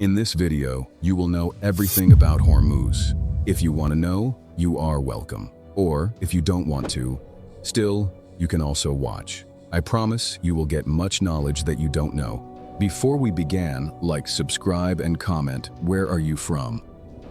In this video, you will know everything about Hormuz. If you want to know, you are welcome. Or, if you don't want to, still, you can also watch. I promise you will get much knowledge that you don't know. Before we begin, like, subscribe, and comment, where are you from?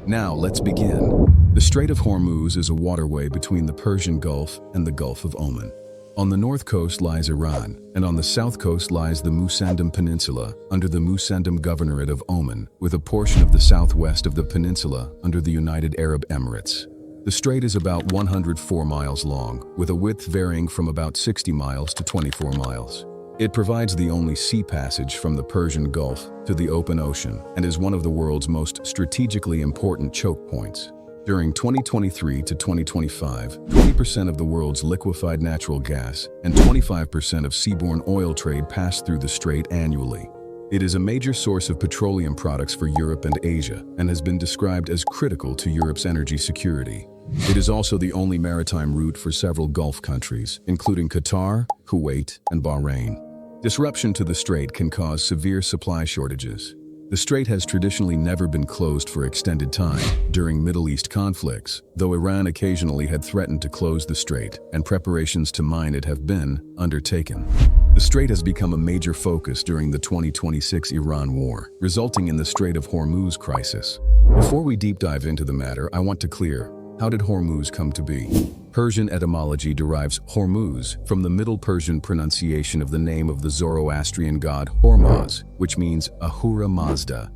Now, let's begin. The Strait of Hormuz is a waterway between the Persian Gulf and the Gulf of Oman. On the north coast lies Iran, and on the south coast lies the Musandam Peninsula under the Musandam Governorate of Oman, with a portion of the southwest of the peninsula under the United Arab Emirates. The strait is about 104 miles long, with a width varying from about 60 miles to 24 miles. It provides the only sea passage from the Persian Gulf to the open ocean and is one of the world's most strategically important choke points. During 2023 to 2025, 20% of the world's liquefied natural gas and 25% of seaborne oil trade passed through the strait annually. It is a major source of petroleum products for Europe and Asia and has been described as critical to Europe's energy security. It is also the only maritime route for several Gulf countries, including Qatar, Kuwait, and Bahrain. Disruption to the strait can cause severe supply shortages. The strait has traditionally never been closed for extended time during Middle East conflicts, though Iran occasionally had threatened to close the strait, and preparations to mine it have been undertaken. The strait has become a major focus during the 2026 Iran war, resulting in the Strait of Hormuz crisis. Before we deep dive into the matter, I want to clear: how did Hormuz come to be? Persian etymology derives Hormuz from the Middle Persian pronunciation of the name of the Zoroastrian god Hormuz, which means Ahura Mazda.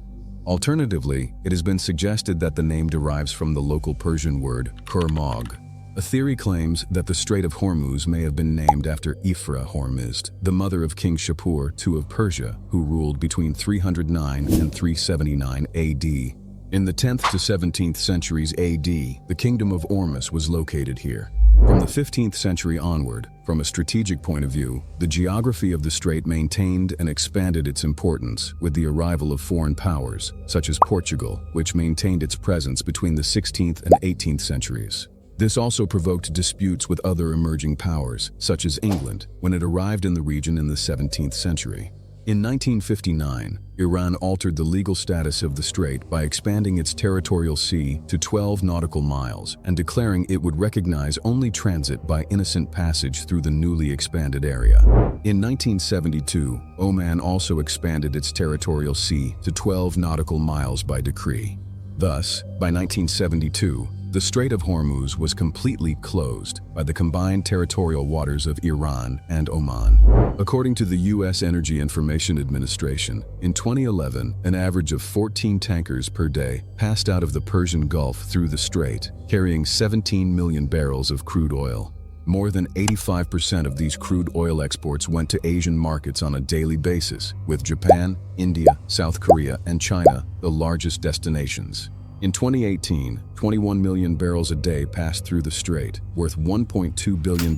Alternatively, it has been suggested that the name derives from the local Persian word Kurmag. A theory claims that the Strait of Hormuz may have been named after Ifra Hormizd, the mother of King Shapur II of Persia, who ruled between 309 and 379 AD. In the 10th to 17th centuries AD, the Kingdom of Ormus was located here. From the 15th century onward, from a strategic point of view, the geography of the strait maintained and expanded its importance with the arrival of foreign powers, such as Portugal, which maintained its presence between the 16th and 18th centuries. This also provoked disputes with other emerging powers, such as England, when it arrived in the region in the 17th century. In 1959, Iran altered the legal status of the strait by expanding its territorial sea to 12 nautical miles and declaring it would recognize only transit by innocent passage through the newly expanded area. In 1972, Oman also expanded its territorial sea to 12 nautical miles by decree. Thus, by 1972, the Strait of Hormuz was completely closed by the combined territorial waters of Iran and Oman. According to the U.S. Energy Information Administration, in 2011, an average of 14 tankers per day passed out of the Persian Gulf through the strait, carrying 17 million barrels of crude oil. More than 85% of these crude oil exports went to Asian markets on a daily basis, with Japan, India, South Korea, and China the largest destinations. In 2018, 21 million barrels a day passed through the strait, worth $1.2 billion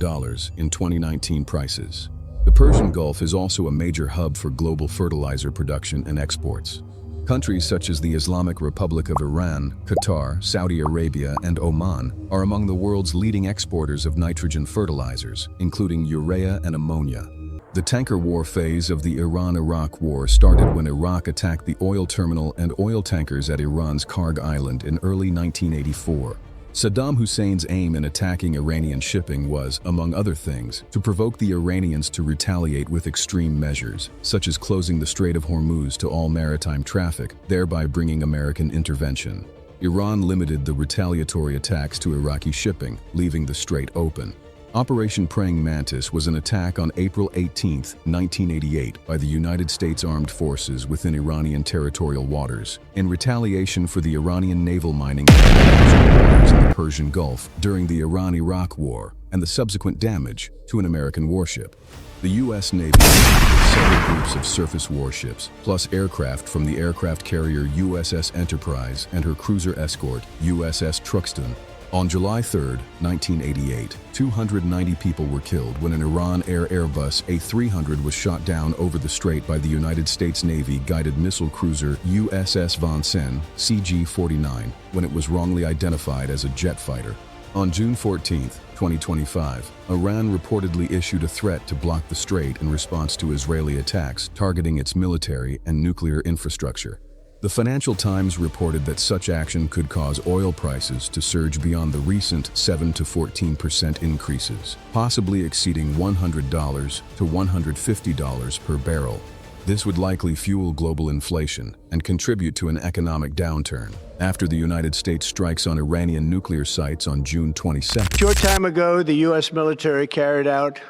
in 2019 prices. The Persian Gulf is also a major hub for global fertilizer production and exports. Countries such as the Islamic Republic of Iran, Qatar, Saudi Arabia, and Oman are among the world's leading exporters of nitrogen fertilizers, including urea and ammonia. The tanker war phase of the Iran-Iraq War started when Iraq attacked the oil terminal and oil tankers at Iran's Karg Island in early 1984. Saddam Hussein's aim in attacking Iranian shipping was, among other things, to provoke the Iranians to retaliate with extreme measures, such as closing the Strait of Hormuz to all maritime traffic, thereby bringing American intervention. Iran limited the retaliatory attacks to Iraqi shipping, leaving the strait open. Operation Praying Mantis was an attack on April 18, 1988 by the United States Armed Forces within Iranian territorial waters, in retaliation for the Iranian naval mining waters in the Persian Gulf during the Iran-Iraq War and the subsequent damage to an American warship. The U.S. Navy deployed several groups of surface warships, plus aircraft from the aircraft carrier USS Enterprise and her cruiser escort, USS Truxtun. On July 3, 1988, 290 people were killed when an Iran Air Airbus A300 was shot down over the strait by the United States Navy guided missile cruiser USS Von Sen, CG-49, when it was wrongly identified as a jet fighter. On June 14, 2025, Iran reportedly issued a threat to block the strait in response to Israeli attacks targeting its military and nuclear infrastructure. The Financial Times reported that such action could cause oil prices to surge beyond the recent 7 to 14% increases, possibly exceeding $100 to $150 per barrel. This would likely fuel global inflation and contribute to an economic downturn after the United States strikes on Iranian nuclear sites on June 22nd. A short time ago, the U.S. military carried out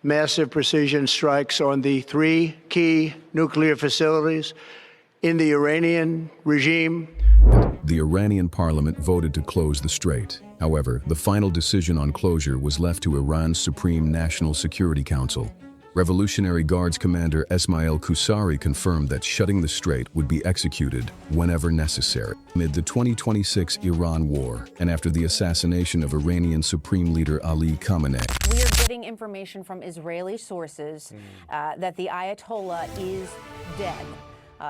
massive precision strikes on the 3 key nuclear facilities in the Iranian regime. The Iranian parliament voted to close the strait. However, the final decision on closure was left to Iran's Supreme National Security Council. Revolutionary Guards Commander Esmail Qusari confirmed that shutting the strait would be executed whenever necessary. Amid the 2026 Iran war and after the assassination of Iranian Supreme Leader Ali Khamenei. We are getting information from Israeli sources that the Ayatollah is dead.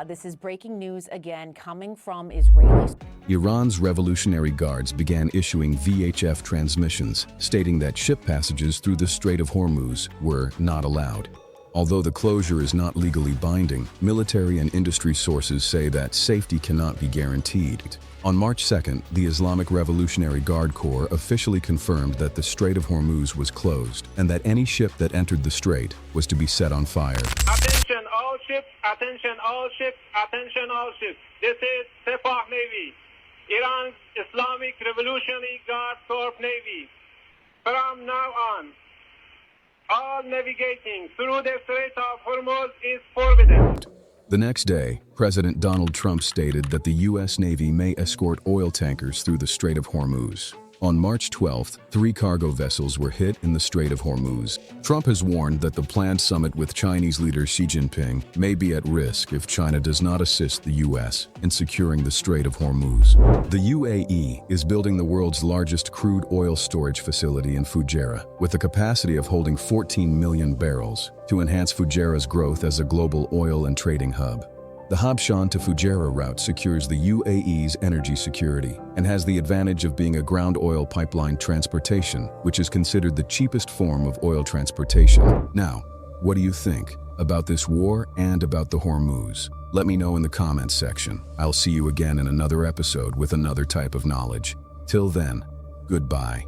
This is breaking news again coming from Israelis. Iran's Revolutionary Guards began issuing VHF transmissions, stating that ship passages through the Strait of Hormuz were not allowed. Although the closure is not legally binding, military and industry sources say that safety cannot be guaranteed. On March 2nd, the Islamic Revolutionary Guard Corps officially confirmed that the Strait of Hormuz was closed and that any ship that entered the strait was to be set on fire. Attention all ships, attention all ships, attention all ships. This is Sepah Navy, Iran's Islamic Revolutionary Guard Corps Navy. From now on, all navigating through the Strait of Hormuz is forbidden. The next day, President Donald Trump stated that the U.S. Navy may escort oil tankers through the Strait of Hormuz. On March 12th, 3 cargo vessels were hit in the Strait of Hormuz. Trump has warned that the planned summit with Chinese leader Xi Jinping may be at risk if China does not assist the U.S. in securing the Strait of Hormuz. The UAE is building the world's largest crude oil storage facility in Fujairah, with a capacity of holding 14 million barrels, to enhance Fujairah's growth as a global oil and trading hub. The Habshan to Fujairah route secures the UAE's energy security and has the advantage of being a ground oil pipeline transportation, which is considered the cheapest form of oil transportation. Now, what do you think about this war and about the Hormuz? Let me know in the comments section. I'll see you again in another episode with another type of knowledge. Till then, goodbye.